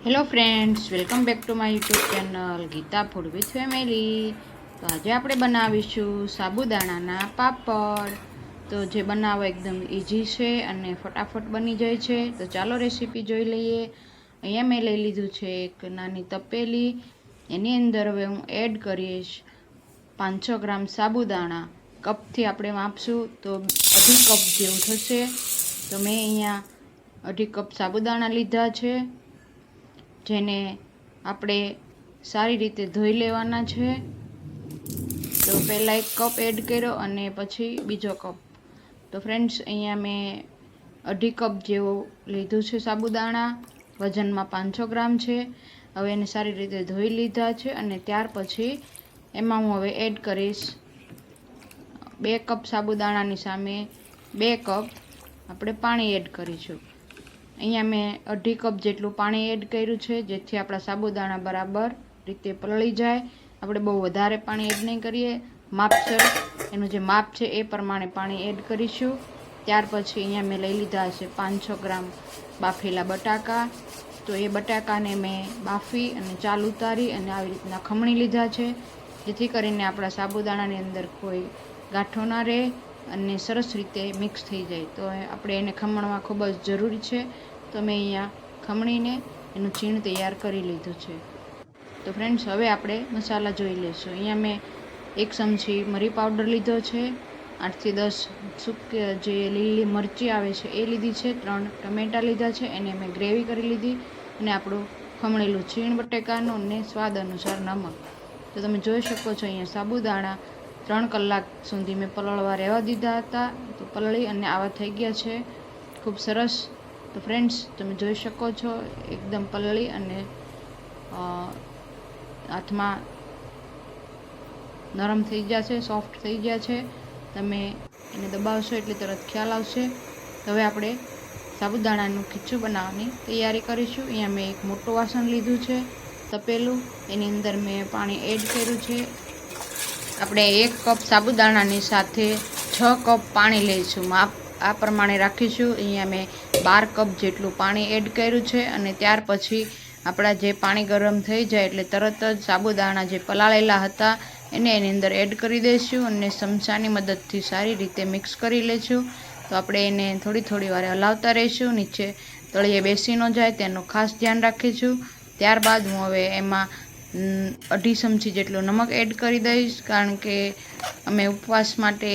Hello friends, welcome back to my YouTube channel Geeta food with family. તો આજે આપણે બનાવીશું સાબુદાણાના પાપડ। તો જે બનાવવા એકદમ ઇઝી છે અને ફટાફટ બની જાય છે। તો ચાલો રેસીપી જોઈ લઈએ। અહીંયા મેં લઈ લીધું છે એક નાની તપેલી। એની અંદર હવે હું એડ કરીશ 500 ગ્રામ સાબુદાણા। કપથી આપણે માપશું તો 2.5 કપ જેવું થશે। તો મેં અહીંયા 2.5 કપ સાબુદાણા લીધા છે, જેને આપણે સારી રીતે ધોઈ લેવાના છે। તો પહેલાં 1 કપ એડ કર્યો અને પછી બીજો કપ। તો ફ્રેન્ડ્સ, અહીંયા મેં 2.5 કપ જેવું લીધું છે સાબુદાણા, વજનમાં 500 ગ્રામ છે। હવે એને સારી રીતે ધોઈ લીધા છે અને ત્યાર પછી એમાં હું હવે એડ કરીશ 2 કપ સાબુદાણાની સામે 2 કપ આપણે પાણી એડ કરીશું। અહીંયા મેં 2.5 કપ જેટલું પાણી એડ કર્યું છે, જેથી આપણા સાબુદાણા બરાબર રીતે પલળી જાય। આપણે બહુ વધારે પાણી એડ નહીં કરીએ, માપસર એનું જે માપ છે એ પ્રમાણે પાણી એડ કરીશું। ત્યાર પછી અહીંયા મેં લઈ લીધા છે 500 ગ્રામ બાફેલા બટાકા। તો એ બટાકાને મેં બાફી અને ચાલ ઉતારી અને આવી રીતના ખમણી લીધા છે, જેથી કરીને આપણા સાબુદાણાની અંદર કોઈ ગાંઠો ના રહે અને સરસ રીતે મિક્સ થઈ જાય। તો આપણે એને ખમણવા ખૂબ જ જરૂરી છે। તો મેં અહીંયા ખમણીને એનું છીણ તૈયાર કરી લીધું છે। તો ફ્રેન્ડ્સ, હવે આપણે મસાલા જોઈ લઈશું। અહીંયા મેં 1 ચમચી મરી પાવડર લીધો છે, 8 થી 10 જે લીલી મરચી આવે છે એ લીધી છે, 3 ટમેટા લીધા છે, એને મેં ગ્રેવી કરી લીધી, અને આપણું ખમણેલું છીણ બટેકાનું અને સ્વાદ અનુસાર નમક। તો તમે જોઈ શકો છો અહીંયા સાબુદાણા 3 કલાક સુધી મેં પલળવા રહેવા દીધા હતા। તો પલળી અને આવા થઈ ગયા છે, ખૂબ સરસ। તો ફ્રેન્ડ્સ, તમે જોઈ શકો છો એકદમ પલળી અને હાથમાં નરમ થઈ ગયા છે, સોફ્ટ થઈ ગયા છે। તમે એને દબાવશો એટલે તરત ખ્યાલ આવશે। તો હવે આપણે સાબુદાણાનું ખીચું બનાવવાની તૈયારી કરીશું। અહીંયા મેં એક મોટું વાસણ લીધું છે, તપેલું, એની અંદર મેં પાણી એડ કર્યું છે। આપણે 1 કપ સાબુદાણાની સાથે 6 કપ પાણી લઈશું, માપ આ પ્રમાણે રાખીશું। અહીંયા મેં 12 કપ જેટલું પાણી એડ કર્યું છે, અને ત્યાર પછી આપણા જે પાણી ગરમ થઈ જાય એટલે તરત જ સાબુદાણા જે પલાળેલા હતા એને એની અંદર એડ કરી દઈશું અને ચમચાની મદદથી સારી રીતે મિક્સ કરી લઈશું। તો આપણે એને થોડી વાર હલાવતા રહીશું, નીચે તળિયે બેસી ન જાય તેનું ખાસ ધ્યાન રાખીશું। ત્યારબાદ હું હવે એમાં 2.5 ચમચી જેટલું નમક એડ કરી દઈશ, કારણ કે અમે ઉપવાસ માટે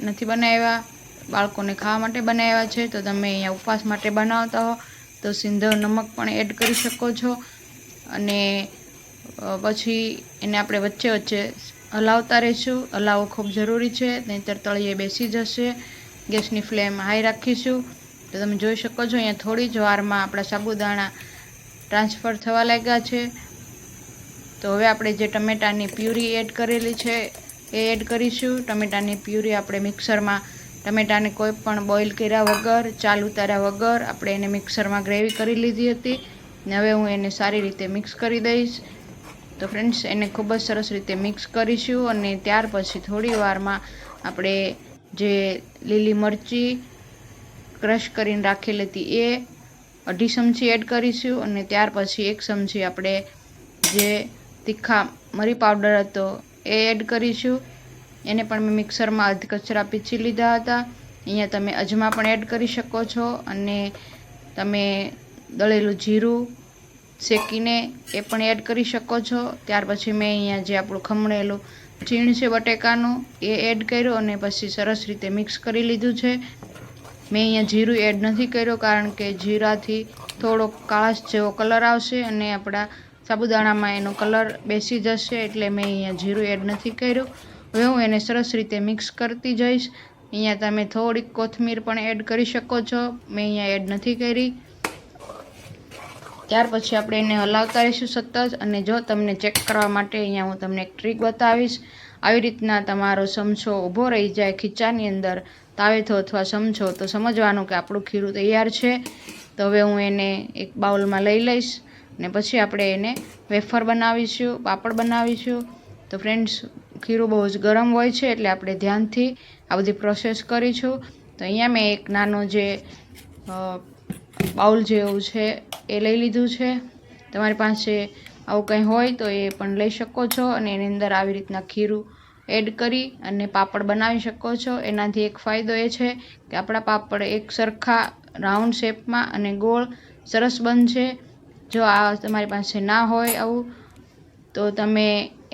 નથી બનાવ્યા, બાળકોને ખાવા માટે બનાવ્યા છે। તો તમે અહીંયા ઉપવાસ માટે બનાવતા હો તો સિંધવ નમક પણ એડ કરી શકો છો, અને પછી એને આપણે વચ્ચે વચ્ચે હલાવતા રહીશું। હલાવવો ખૂબ જરૂરી છે, નહીંતર તળિયે બેસી જશે। ગેસની ફ્લેમ હાઈ રાખીશું। તો તમે જોઈ શકો છો અહીંયા થોડી જ વારમાં આપણા સાબુદાણા ટ્રાન્સફર થવા લાગ્યા છે। તો હવે આપણે જે ટમેટાની પ્યુરી એડ કરેલી છે એ એડ કરીશું। ટમેટાની પ્યુરી આપણે મિક્સરમાં ટમેટાને કોઈ પણ બોઇલ કર્યા વગર, ચાલ ઉતાર્યા વગર આપણે એને મિક્સરમાં ગ્રેવી કરી લીધી હતી, ને હવે હું એને સારી રીતે મિક્સ કરી દઈશ। તો ફ્રેન્ડ્સ, એને ખૂબ જ સરસ રીતે મિક્સ કરીશું, અને ત્યાર પછી થોડી વારમાં આપણે જે લીલી મરચી ક્રશ કરીને રાખેલી હતી એ 2.5 ચમચી એડ કરીશું, અને ત્યાર પછી 1 ચમચી આપણે જે તીખા મરી પાવડર હતો એ એડ કરીશું। એને પણ મેં મિક્સરમાં અધકચરા પીસી લીધા હતા। અહીંયા તમે અજમા પણ એડ કરી શકો છો, અને તમે દળેલું જીરું શેકીને એ પણ એડ કરી શકો છો। ત્યાર પછી મેં અહીંયા જે આપણું ખમણેલું છીણ છે બટેકાનું એ એડ કર્યું, અને પછી સરસ રીતે મિક્સ કરી લીધું છે। મેં અહીંયા જીરું એડ નથી કર્યું, કારણ કે જીરાથી થોડો કાળાશ જેવો કલર આવશે અને આપણા સાબુદાણામાં એનો કલર બેસી જશે, એટલે મેં અહીંયા જીરું એડ નથી કર્યું। હવે હું એને સરસ રીતે મિક્સ કરતી જઈશ। અહીંયા તમે થોડીક કોથમીર પણ એડ કરી શકો છો, મેં અહીંયા એડ નથી કરી। ત્યાર પછી આપણે એને હલાવતા રહીશું સતત। અને જો તમને ચેક કરવા માટે અહીંયા હું તમને એક ટ્રીક બતાવીશ। આવી રીતના તમારો ચમચો ઊભો રહી જાય ખીચાની અંદર, તાવેથો અથવા ચમચો, તો સમજવાનું કે આપણું ખીરું તૈયાર છે। તો હવે હું એને એક બાઉલમાં લઈ લઈશ, ને પછી આપણે એને વેફર બનાવીશું, પાપડ બનાવીશું। તો ફ્રેન્ડ્સ, ખીરું બહુ જ ગરમ હોય છે, એટલે આપણે ધ્યાનથી આ બધી પ્રોસેસ કરીશું। તો અહીંયા મેં એક નાનો જે બાઉલ જેવું છે એ લઈ લીધું છે, તમારી પાસે આવું કંઈ હોય તો એ પણ લઈ શકો છો અને એની અંદર આવી રીતના ખીરું એડ કરી અને પાપડ બનાવી શકો છો. એનાથી એક ફાયદો એ છે કે આપણા પાપડ એક સરખા રાઉન્ડ શેપમાં અને ગોળ સરસ બનશે. જો આ તમારી પાસે ના હોય આવું તો તમે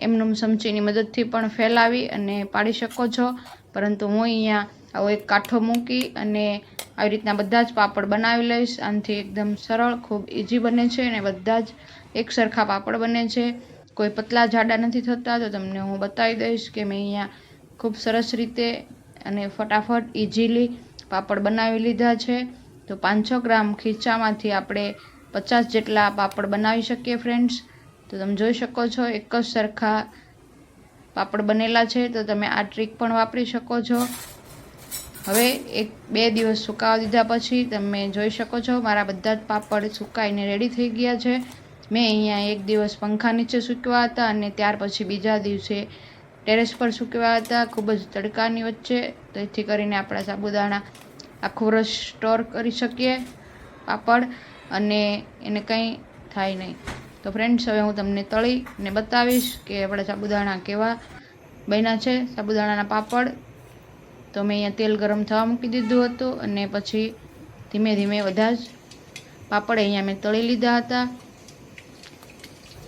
એમનું ચમચીની મદદથી પણ ફેલાવી અને પાડી શકો છો, પરંતુ હું અહીંયા આવો એક કાંઠો મૂકી અને આવી રીતના બધા જ પાપડ બનાવી લઈશ. આનાથી એકદમ સરળ, ખૂબ ઇઝી બને છે અને બધા જ એક સરખા પાપડ બને છે. કોઈ પતલા જાડા નથી થતા. તો તમને હું બતાવી દઈશ કે મેં અહીંયા ખૂબ સરસ રીતે અને ફટાફટ ઇઝીલી પાપડ બનાવી લીધા છે. તો 500 ગ્રામ ખીચામાંથી આપણે 50 જેટલા પાપડ બનાવી શકીએ ફ્રેન્ડ્સ. તો તમે જોઈ શકો છો એક જ સરખા પાપડ બનેલા છે. તો તમે આ ટ્રીક પણ વાપરી શકો છો. હવે 1-2 દિવસ સુકાવા દીધા પછી તમે જોઈ શકો છો મારા બધા જ પાપડ સુકાઈને રેડી થઈ ગયા છે. મેં અહીંયા 1 દિવસ પંખા નીચે સૂકવ્યા હતા અને ત્યાર પછી બીજા દિવસે ટેરેસ પર સૂકવ્યા હતા, ખૂબ જ તડકાની વચ્ચે. તો જેથી કરીને આપણા સાબુદાણા આખું વર્ષ સ્ટોર કરી શકીએ પાપડ અને એને કંઈ થાય નહીં. તો ફ્રેન્ડ્સ, હવે હું તમને તળીને બતાવીશ કે આપણા સાબુદાણા કેવા બન્યા છે, સાબુદાણાના પાપડ. તો મેં અહીંયા તેલ ગરમ થવા મૂકી દીધું હતું અને પછી ધીમે ધીમે બધા જ પાપડ અહીંયા મેં તળી લીધા હતા.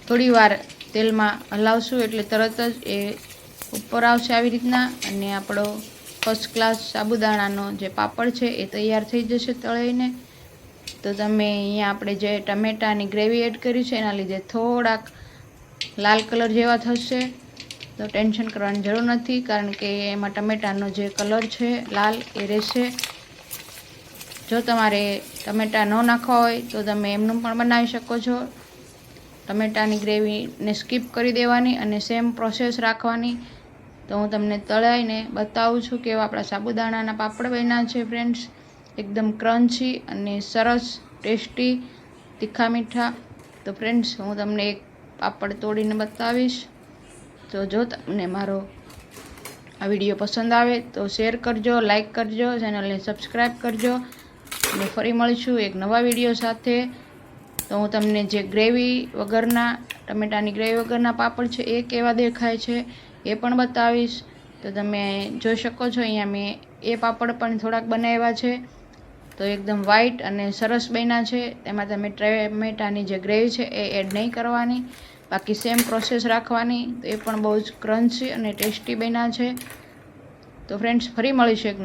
થોડી વાર તેલમાં હલાવશું એટલે તરત જ એ ઉપર આવશે આવી રીતના અને આપણો ફર્સ્ટ ક્લાસ સાબુદાણાનો જે પાપડ છે એ તૈયાર થઈ જશે તળીને. તો તમે અહીંયા આપણે જે ટમેટાની ગ્રેવી એડ કરી છે એના લીધે થોડાક લાલ કલર જેવા થશે. તો ટેન્શન કરવાની જરૂર નથી, કારણ કે એમાં ટમેટાનો જે કલર છે લાલ એ રહેશે. જો તમારે ટમેટા ન નાખવા હોય તો તમે એમનું પણ બનાવી શકો છો. ટમેટાની ગ્રેવીને સ્કીપ કરી દેવાની અને સેમ પ્રોસેસ રાખવાની. તો હું તમને તળાઈને બતાવું છું કે આપણા સાબુદાણાના પાપડ બન્યા છે ફ્રેન્ડ્સ. એકદમ ક્રન્ચી અને સરસ ટેસ્ટી, તીખા મીઠા. તો ફ્રેન્ડ્સ, હું તમને એક પાપડ તોડીને બતાવીશ. તો જો તમને મારો આ વિડીયો પસંદ આવે તો શેર કરજો, લાઈક કરજો, ચેનલને સબસ્ક્રાઈબ કરજો અને ફરી મળીશું એક નવા વિડીયો સાથે. તો હું તમને જે ગ્રેવી વગરના, ટમેટાની ગ્રેવી વગરના પાપડ છે એ કેવા દેખાય છે એ પણ બતાવીશ. તો તમે જોઈ શકો છો અહીંયા મેં એ પાપડ પણ થોડાક બનાવ્યા છે. તો એકદમ વ્હાઈટ અને સરસ બન્યા છે. તેમાં તમે ટમેટાની જે ગ્રેવી છે એ એડ નહીં કરવાની, બાકી સેમ પ્રોસેસ રાખવાની. તો એ પણ બહુ જ ક્રન્ચી અને ટેસ્ટી બન્યા છે. તો ફ્રેન્ડ્સ, ફરી મળીશું એક નવા